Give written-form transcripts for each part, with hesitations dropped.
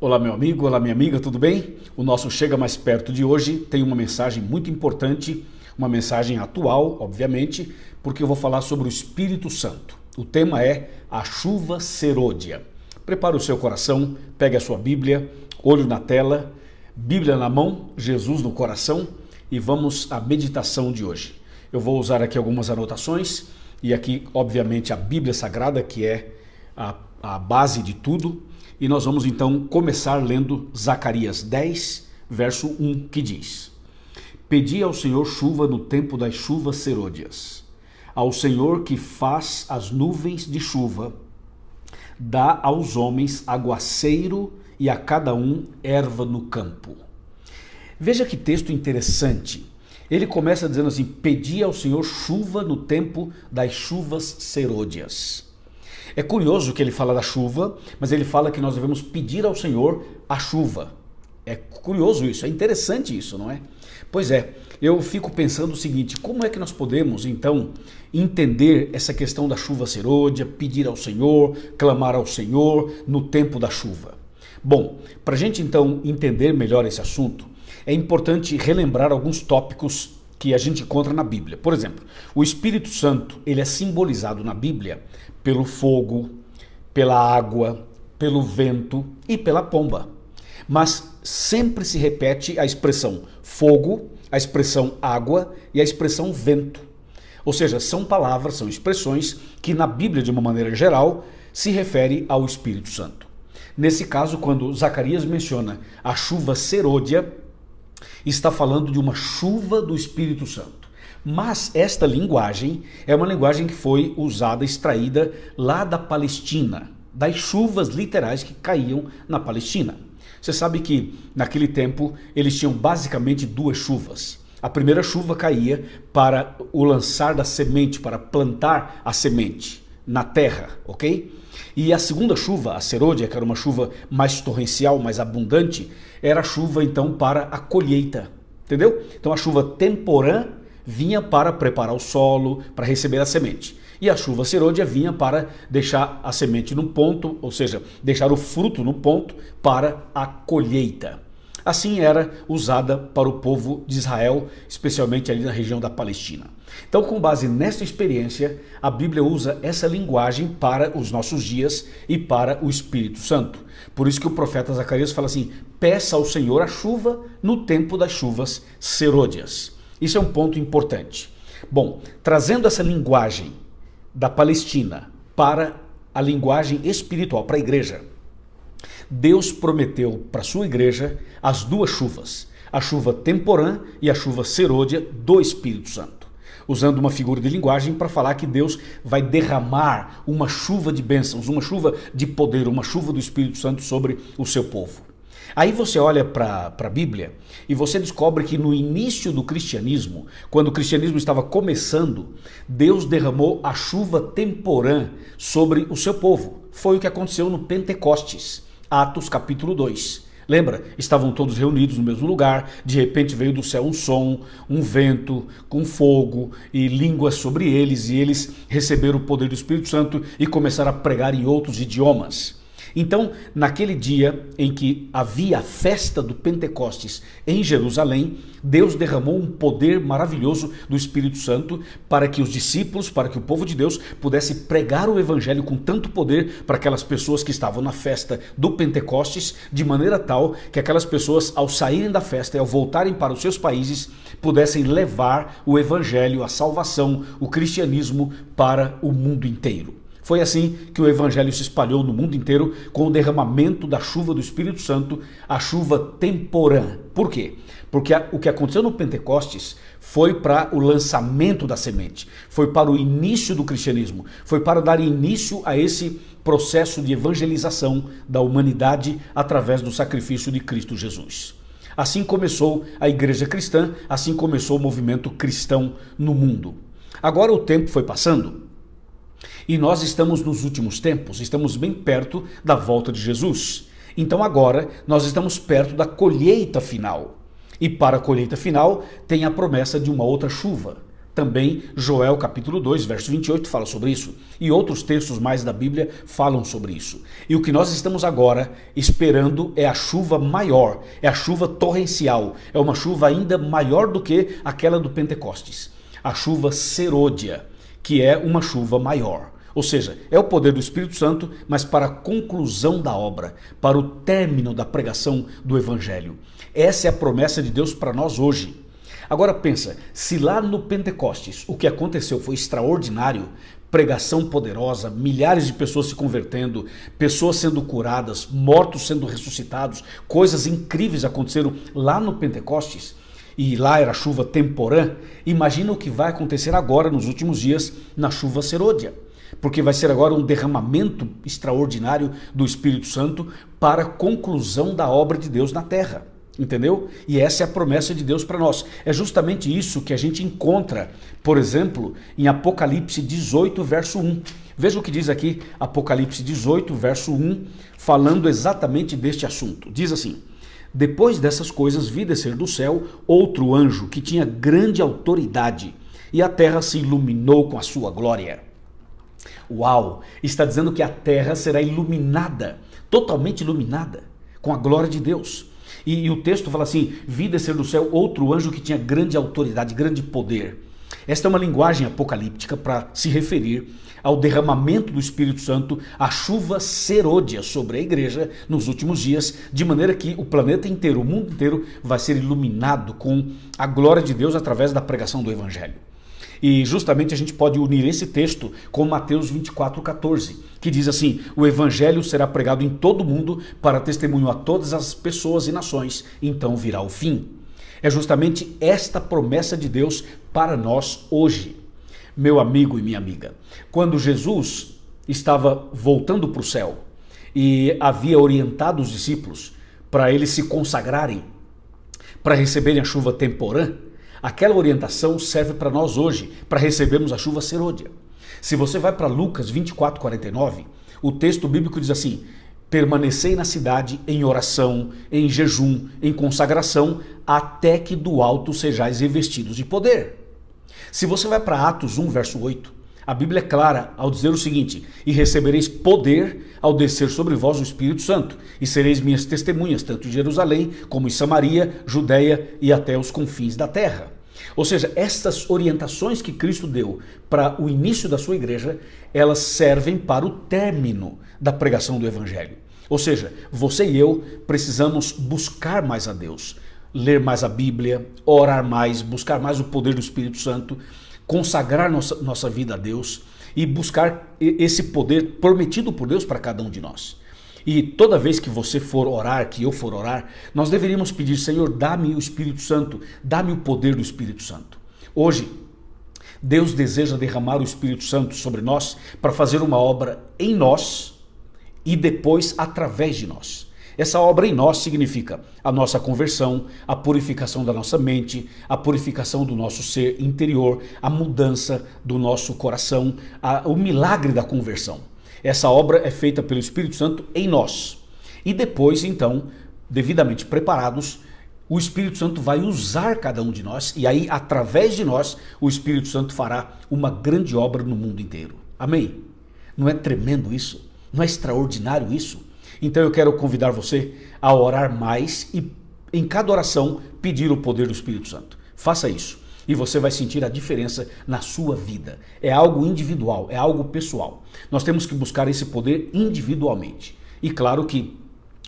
Olá meu amigo, olá minha amiga, tudo bem? O nosso Chega Mais Perto de hoje tem uma mensagem muito importante, uma mensagem atual, obviamente, porque eu vou falar sobre o Espírito Santo. O tema é a chuva serôdia. Prepare o seu coração, pegue a sua Bíblia, olho na tela, Bíblia na mão, Jesus no coração e vamos à meditação de hoje. Eu vou usar aqui algumas anotações e aqui, obviamente, a Bíblia Sagrada, que é a base de tudo. E nós vamos então começar lendo Zacarias 10, verso 1, que diz: Pedi ao Senhor chuva no tempo das chuvas serôdias, ao Senhor que faz as nuvens de chuva, dá aos homens aguaceiro e a cada um erva no campo. Veja que texto interessante. Ele começa dizendo assim: pedi ao Senhor chuva no tempo das chuvas serôdias. É curioso que ele fala da chuva, mas ele fala que nós devemos pedir ao Senhor a chuva. É curioso isso, é interessante isso, não é? Pois é, eu fico pensando o seguinte: como é que nós podemos, então, entender essa questão da chuva serôdia, pedir ao Senhor, clamar ao Senhor no tempo da chuva? Bom, para a gente, então, entender melhor esse assunto, é importante relembrar alguns tópicos que a gente encontra na Bíblia. Por exemplo, o Espírito Santo, ele é simbolizado na Bíblia pelo fogo, pela água, pelo vento e pela pomba. Mas sempre se repete a expressão fogo, a expressão água e a expressão vento. Ou seja, são palavras, são expressões que na Bíblia, de uma maneira geral, se refere ao Espírito Santo. Nesse caso, quando Zacarias menciona a chuva serôdia, está falando de uma chuva do Espírito Santo. Mas esta linguagem é uma linguagem que foi usada, extraída lá da Palestina, das chuvas literais que caíam na Palestina. Você sabe que naquele tempo eles tinham basicamente duas chuvas. A primeira chuva caía para o lançar da semente, para plantar a semente na terra, ok? E a segunda chuva, a serôdia, que era uma chuva mais torrencial, mais abundante, era a chuva então para a colheita, entendeu? Então a chuva temporã vinha para preparar o solo, para receber a semente. E a chuva serôdia vinha para deixar a semente no ponto, ou seja, deixar o fruto no ponto para a colheita. Assim era usada para o povo de Israel, especialmente ali na região da Palestina. Então, com base nesta experiência, a Bíblia usa essa linguagem para os nossos dias e para o Espírito Santo. Por isso que o profeta Zacarias fala assim: peça ao Senhor a chuva no tempo das chuvas serôdias. Isso é um ponto importante. Bom, trazendo essa linguagem da Palestina para a linguagem espiritual, para a igreja, Deus prometeu para a sua igreja as duas chuvas, a chuva temporã e a chuva serôdia do Espírito Santo, usando uma figura de linguagem para falar que Deus vai derramar uma chuva de bênçãos, uma chuva de poder, uma chuva do Espírito Santo sobre o seu povo. Aí você olha para a Bíblia e você descobre que no início do cristianismo, quando o cristianismo estava começando, Deus derramou a chuva temporã sobre o seu povo. Foi o que aconteceu no Pentecostes, Atos capítulo 2. Lembra? Estavam todos reunidos no mesmo lugar, de repente veio do céu um som, um vento, com fogo e línguas sobre eles, e eles receberam o poder do Espírito Santo e começaram a pregar em outros idiomas. Então, naquele dia em que havia a festa do Pentecostes em Jerusalém, Deus derramou um poder maravilhoso do Espírito Santo para que os discípulos, para que o povo de Deus pudesse pregar o evangelho com tanto poder para aquelas pessoas que estavam na festa do Pentecostes, de maneira tal que aquelas pessoas, ao saírem da festa e ao voltarem para os seus países, pudessem levar o evangelho, a salvação, o cristianismo para o mundo inteiro. Foi assim que o evangelho se espalhou no mundo inteiro com o derramamento da chuva do Espírito Santo, a chuva temporã. Por quê? Porque o que aconteceu no Pentecostes foi para o lançamento da semente, foi para o início do cristianismo, foi para dar início a esse processo de evangelização da humanidade através do sacrifício de Cristo Jesus. Assim começou a igreja cristã, assim começou o movimento cristão no mundo. Agora o tempo foi passando. E nós estamos nos últimos tempos, estamos bem perto da volta de Jesus. Então agora nós estamos perto da colheita final. E para a colheita final tem a promessa de uma outra chuva. Também Joel capítulo 2, verso 28 fala sobre isso. E outros textos mais da Bíblia falam sobre isso. E o que nós estamos agora esperando é a chuva maior, é a chuva torrencial, é uma chuva ainda maior do que aquela do Pentecostes. A chuva serôdia, que é uma chuva maior. Ou seja, é o poder do Espírito Santo, mas para a conclusão da obra, para o término da pregação do Evangelho. Essa é a promessa de Deus para nós hoje. Agora pensa, se lá no Pentecostes o que aconteceu foi extraordinário, pregação poderosa, milhares de pessoas se convertendo, pessoas sendo curadas, mortos sendo ressuscitados, coisas incríveis aconteceram lá no Pentecostes, e lá era chuva temporã, imagina o que vai acontecer agora nos últimos dias na chuva serôdia. Porque vai ser agora um derramamento extraordinário do Espírito Santo para a conclusão da obra de Deus na terra. Entendeu? E essa é a promessa de Deus para nós. É justamente isso que a gente encontra, por exemplo, em Apocalipse 18, verso 1. Veja o que diz aqui, Apocalipse 18, verso 1, falando exatamente deste assunto. Diz assim: depois dessas coisas vi descer do céu outro anjo que tinha grande autoridade, e a terra se iluminou com a sua glória. Uau! Está dizendo que a terra será iluminada, totalmente iluminada, com a glória de Deus. E o texto fala assim: vi descer do céu outro anjo que tinha grande autoridade, grande poder. Esta é uma linguagem apocalíptica para se referir ao derramamento do Espírito Santo, a chuva serôdia sobre a igreja nos últimos dias, de maneira que o planeta inteiro, o mundo inteiro vai ser iluminado com a glória de Deus através da pregação do Evangelho. E justamente a gente pode unir esse texto com Mateus 24:14, que diz assim: o evangelho será pregado em todo o mundo para testemunho a todas as pessoas e nações, então virá o fim. É justamente esta promessa de Deus para nós hoje. Meu amigo e minha amiga, quando Jesus estava voltando para o céu e havia orientado os discípulos para eles se consagrarem, para receberem a chuva temporã, aquela orientação serve para nós hoje, para recebermos a chuva serôdia. Se você vai para Lucas 24:49, o texto bíblico diz assim: permanecei na cidade em oração, em jejum, em consagração, até que do alto sejais revestidos de poder. Se você vai para Atos 1, verso 8, a Bíblia é clara ao dizer o seguinte: e recebereis poder ao descer sobre vós o Espírito Santo, e sereis minhas testemunhas, tanto em Jerusalém, como em Samaria, Judeia e até os confins da terra. Ou seja, estas orientações que Cristo deu para o início da sua igreja, elas servem para o término da pregação do Evangelho. Ou seja, você e eu precisamos buscar mais a Deus, ler mais a Bíblia, orar mais, buscar mais o poder do Espírito Santo, consagrar nossa vida a Deus e buscar esse poder prometido por Deus para cada um de nós. E toda vez que você for orar, que eu for orar, nós deveríamos pedir: Senhor, dá-me o Espírito Santo, dá-me o poder do Espírito Santo. Hoje, Deus deseja derramar o Espírito Santo sobre nós para fazer uma obra em nós e depois através de nós. Essa obra em nós significa a nossa conversão, a purificação da nossa mente, a purificação do nosso ser interior, a mudança do nosso coração, o milagre da conversão. Essa obra é feita pelo Espírito Santo em nós. E depois, então, devidamente preparados, o Espírito Santo vai usar cada um de nós e aí, através de nós, o Espírito Santo fará uma grande obra no mundo inteiro. Amém? Não é tremendo isso? Não é extraordinário isso? Então eu quero convidar você a orar mais e em cada oração pedir o poder do Espírito Santo. Faça isso e você vai sentir a diferença na sua vida. É algo individual, é algo pessoal. Nós temos que buscar esse poder individualmente. E claro que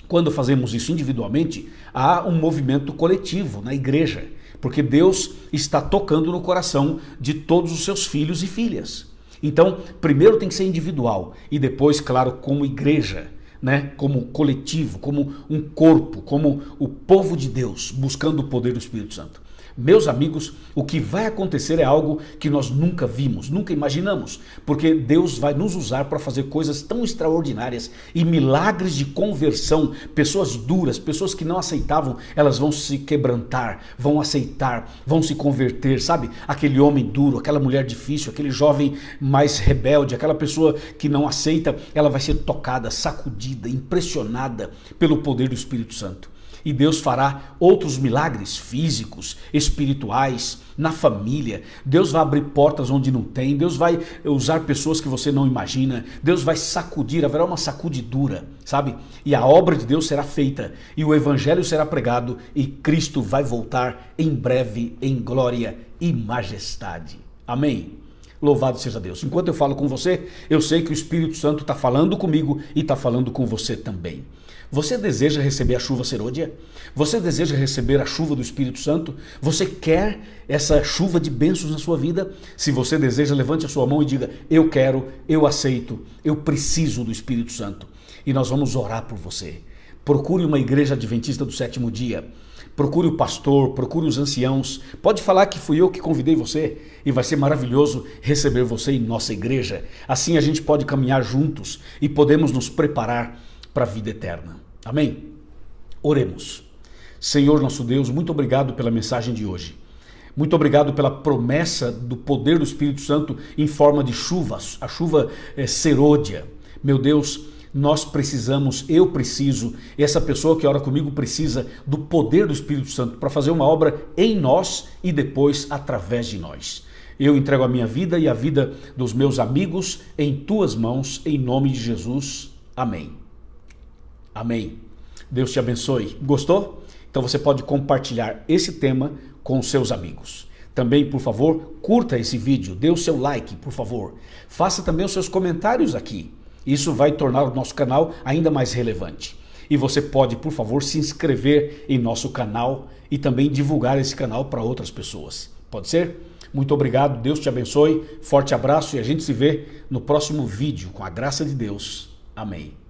quando fazemos isso individualmente, há um movimento coletivo na igreja, porque Deus está tocando no coração de todos os seus filhos e filhas. Então, primeiro tem que ser individual e depois, claro, como igreja, né? Como coletivo, como um corpo, como o povo de Deus, buscando o poder do Espírito Santo. Meus amigos, o que vai acontecer é algo que nós nunca vimos, nunca imaginamos, porque Deus vai nos usar para fazer coisas tão extraordinárias e milagres de conversão. Pessoas duras, pessoas que não aceitavam, elas vão se quebrantar, vão aceitar, vão se converter, sabe? Aquele homem duro, aquela mulher difícil, aquele jovem mais rebelde, aquela pessoa que não aceita, ela vai ser tocada, sacudida, impressionada pelo poder do Espírito Santo. E Deus fará outros milagres físicos, espirituais, na família. Deus vai abrir portas onde não tem. Deus vai usar pessoas que você não imagina. Deus vai sacudir, haverá uma sacudidura, sabe? E a obra de Deus será feita, e o evangelho será pregado, e Cristo vai voltar em breve em glória e majestade. Amém? Louvado seja Deus. Enquanto eu falo com você, eu sei que o Espírito Santo está falando comigo e está falando com você também. Você deseja receber a chuva serôdia? Você deseja receber a chuva do Espírito Santo? Você quer essa chuva de bênçãos na sua vida? Se você deseja, levante a sua mão e diga: eu quero, eu aceito, eu preciso do Espírito Santo. E nós vamos orar por você. Procure uma igreja adventista do sétimo dia. Procure o pastor, procure os anciãos. Pode falar que fui eu que convidei você, e vai ser maravilhoso receber você em nossa igreja. Assim a gente pode caminhar juntos e podemos nos preparar para a vida eterna. Amém? Oremos. Senhor nosso Deus, muito obrigado pela mensagem de hoje. Muito obrigado pela promessa do poder do Espírito Santo em forma de chuva, a chuva serôdia. Meu Deus, nós precisamos, eu preciso, essa pessoa que ora comigo precisa do poder do Espírito Santo para fazer uma obra em nós e depois através de nós. Eu entrego a minha vida e a vida dos meus amigos em tuas mãos, em nome de Jesus. Amém. Amém. Deus te abençoe. Gostou? Então você pode compartilhar esse tema com os seus amigos. Também, por favor, curta esse vídeo, dê o seu like, por favor. Faça também os seus comentários aqui. Isso vai tornar o nosso canal ainda mais relevante. E você pode, por favor, se inscrever em nosso canal e também divulgar esse canal para outras pessoas. Pode ser? Muito obrigado, Deus te abençoe, forte abraço e a gente se vê no próximo vídeo, com a graça de Deus. Amém.